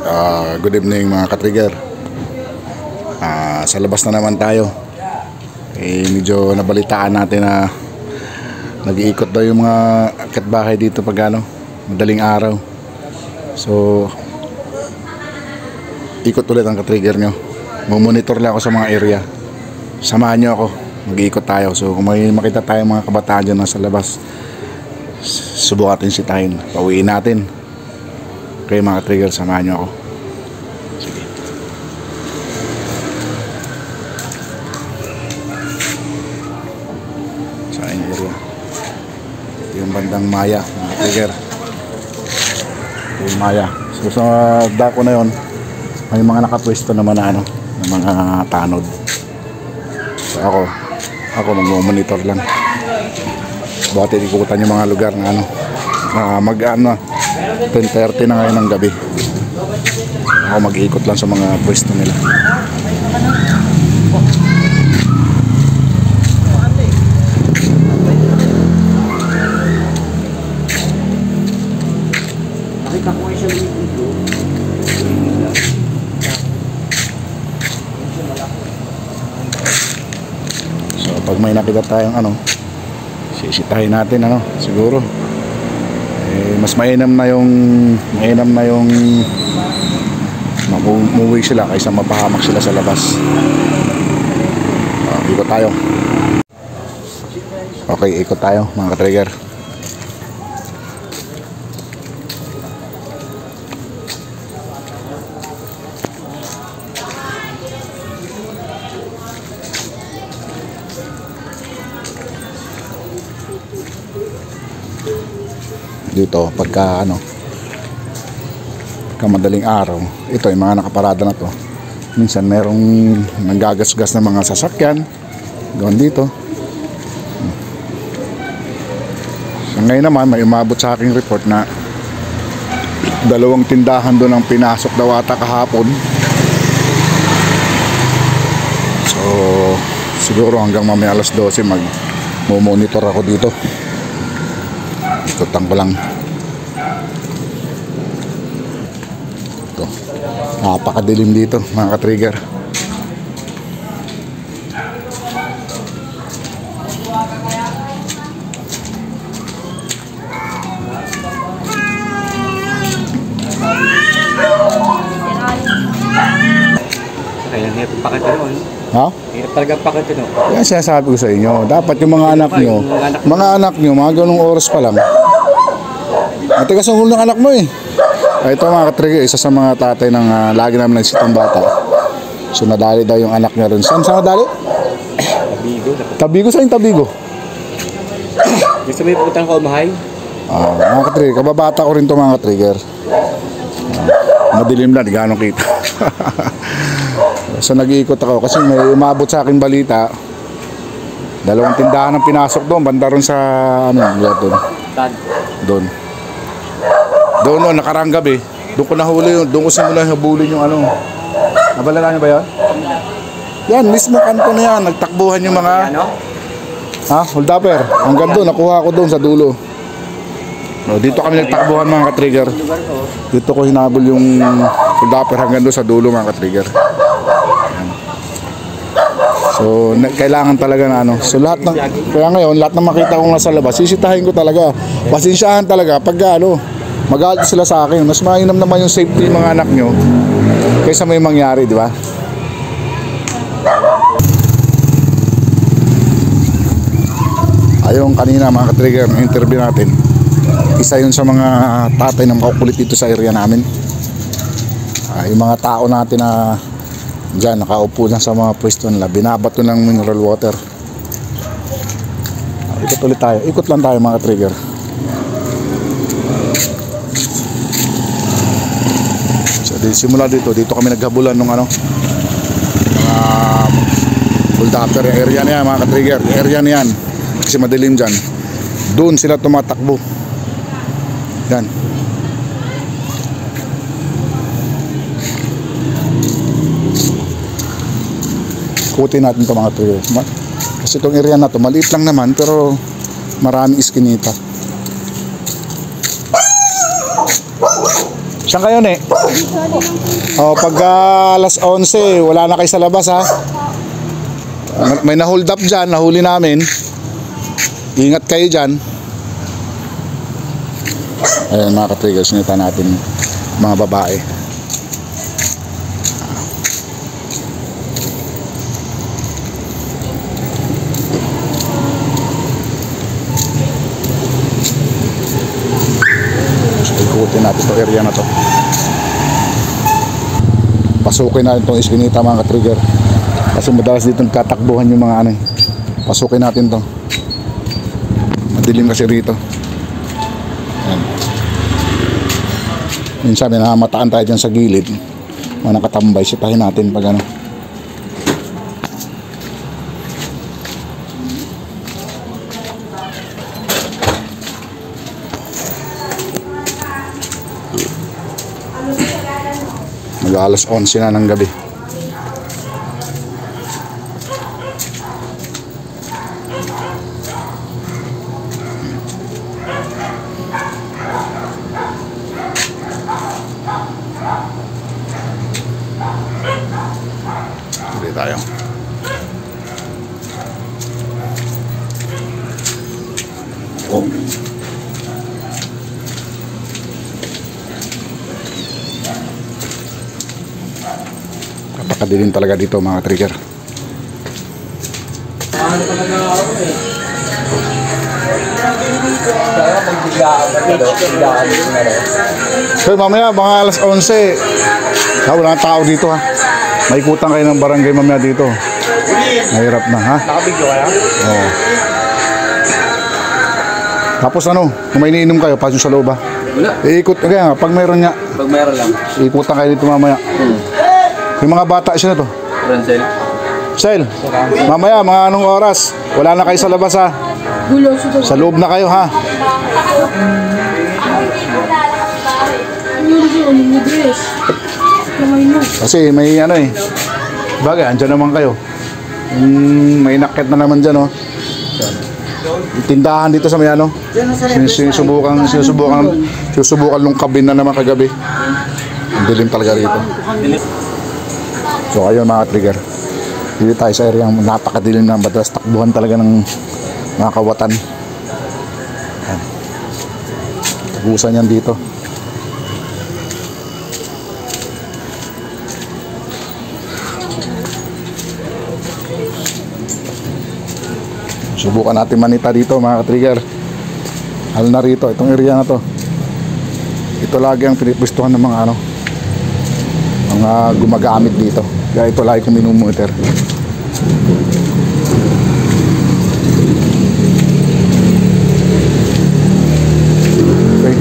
Good evening mga ka-trigger. Sa labas na naman tayo. Medyo nabalitaan natin na nag-iikot daw yung mga akit-bahay dito pag madaling araw. So ikot ulit ang ka-trigger nyo. Mumonitor lang ako sa mga area. Samahan nyo ako, mag-iikot tayo. So kung may makita tayo mga kabataan dyan nasa labas, subukan natin sitahin, pauwiin natin. Okay mga ka-trigger, samahan nyo ako. Sige. Saan yung area? Ito yung bandang Maya mga ka-trigger. Ito yung Maya. So sa dako na yun, may mga nakapwesto naman na na mga tanod. So ako mag-monitor lang. Bakit ikukutan yung mga lugar na mag 10:30 na ngayon ng gabi. Ako mag-iikot lang sa mga pwesto nila. So pag may nakita tayong sisitahin natin siguro mas mainam na yung umuwi sila kaysa mapahamak sila sa labas. Ikot tayo. Okay, ikot tayo mga ka-trigger. Dito pagka madaling araw, ito yung mga nakaparada na to, minsan merong nanggagasgas ng mga sasakyan doon dito. So ngayon naman may umabot sa aking report na 2 tindahan doon ang pinasok daw ata kahapon. So siguro hanggang mamaya alas 12 mag-monitor ako dito. Ikutan ko lang. Ito. Napakadilim dito mga ka-trigger. Ayan, hirap pakatinoon. Ha? Hirap talaga pakatinoon. Yan sinasabi ko sa inyo. Dapat yung mga anak nyo, mga ganung oras pa lang. Matigas ang ulo ng anak mo eh. Ito mga ka-trigger, isa sa mga tatay ng lagi namin nagsitang bata. So nadali daw yung anak niya rin. Saan nadali? Tabigo. Tabigo? Saan yung Tabigo? Gusto mo yung putang ka umahay? Mga ka-trigger, kababata ko rin to mga ka-trigger. Madilim na, di gano'ng kita. So nag-iikot ako kasi may umabot sa akin balita. 2 tindahan ang pinasok doon, banda ron sa doon nakarang gabi. Doon ko nahuli yun, doon ko simulan habulin yung nabalala niyo ba yan? Yan, mismo kanto na yan, nagtakbuhan yung mga hold upper, hanggang doon, nakuha ko doon sa dulo. Dito kami nagtakbuhan mga ka-trigger. Dito ko hinabol yung hold upper hanggang doon sa dulo mga ka-trigger. So kailangan talaga na so lahat ng kaya ngayon lahat ng makita ko nga sa labas sisitahin ko talaga. Pasensyahan talaga pag magalit sila sa akin. Mas mainam naman yung safety ng mga anak nyo kaysa may mangyari, di ba? Ayun kanina mga ka-trigger, ng interview natin, isa yun sa mga tatay na makukulit dito sa area namin. Yung mga tao natin na dyan nakaupo lang sa mga pwesto nila, binabato ng mineral water. Ikot ulit tayo, ikot lang tayo mga ka-trigger. Simula dito kami naghabulan ng mga hold upper. Yung area na yan mga ka-trigger, yung area na yan kasi madilim dyan, doon sila tumatakbo yan. Kutin natin ito mga trigger kasi itong area na to maliit lang naman pero maraming iskinita. Saan kayo, ne? O, pagka alas 11, wala na kayo sa labas, ha? May na-hold up dyan, nahuli namin. Ingat kayo dyan. Ayan mga ka-triggers, sinita natin mga babae. Ikutin natin itong area na to. Pasukin natin itong iskinita mga ka-trigger. Kasi madalas dito nagtatakbuhan yung mga ano. Pasukin natin to. Madilim kasi rito. Ayan. Minsan may nakamataan tayo dyan sa gilid. Mga nakatambay, sitahin natin pag ano. Mag-alas 11 na ng gabi. Tuloy tayo. Oh. Kapakadilim talaga dito mga trigger. So mamaya mga alas 11 wala nang tao dito ha. Maikutan kayo ng barangay mamaya dito. Mahirap na ha. Nakabigyo kaya? Oo. Tapos ano, kung may iniinom kayo, pasok sa loob ha. Wala. Iikot, kaya pag mayroon niya, Pag mayroon lang. ikutan kayo dito mamaya. Yung mga bata siya na to. Rancel. Sel, mamaya mga anong oras? Wala na kayo sa labas ha. Sa loob na kayo ha. Kasi may ano eh. Bagay, andyan naman kayo. May nakit na naman dyan oh. Tindahan dito sa may ano. Sinusubukan nung kabin na naman kagabi. Ang dilim talaga rito. So ayun mga trigger. Dito tayo sa area ng napakadilim na batas, takbuhan talaga ng mga kawatan. Tagusan yan dito. Subukan natin manita dito mga trigger. Halo na rito, itong area na to. Ito lagi ang pinipwestuhan ng mga ano, mga gumagamit dito. Kaya ito lagi kong minumonitor. Okay.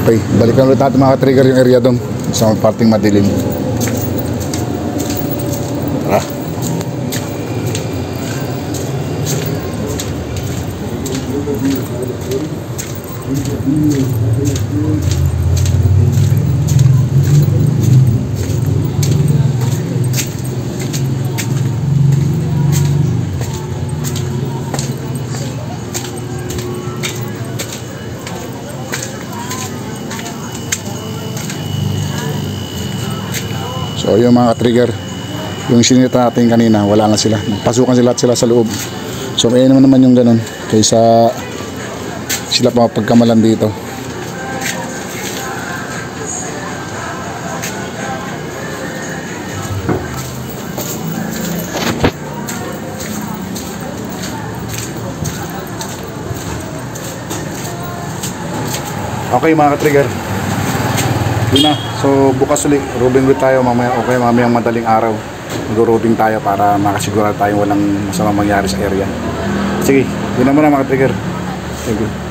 Okay, balikan ulit natin mga trigger yung area doon sa parting madilim. Tara. So yung mga trigger, yung sinita natin kanina, wala na sila. Pasukan sila sa loob. So may naman yung ganun kaysa sila pa pagkamalan dito. Okay mga ka-trigger, yun na. So bukas ulit, roving route tayo mamaya. Okay, mamayang madaling araw mag-routing tayo para makasigurado tayo walang masamang mangyari sa area. Sige, yun na muna mga trigger. Thank you.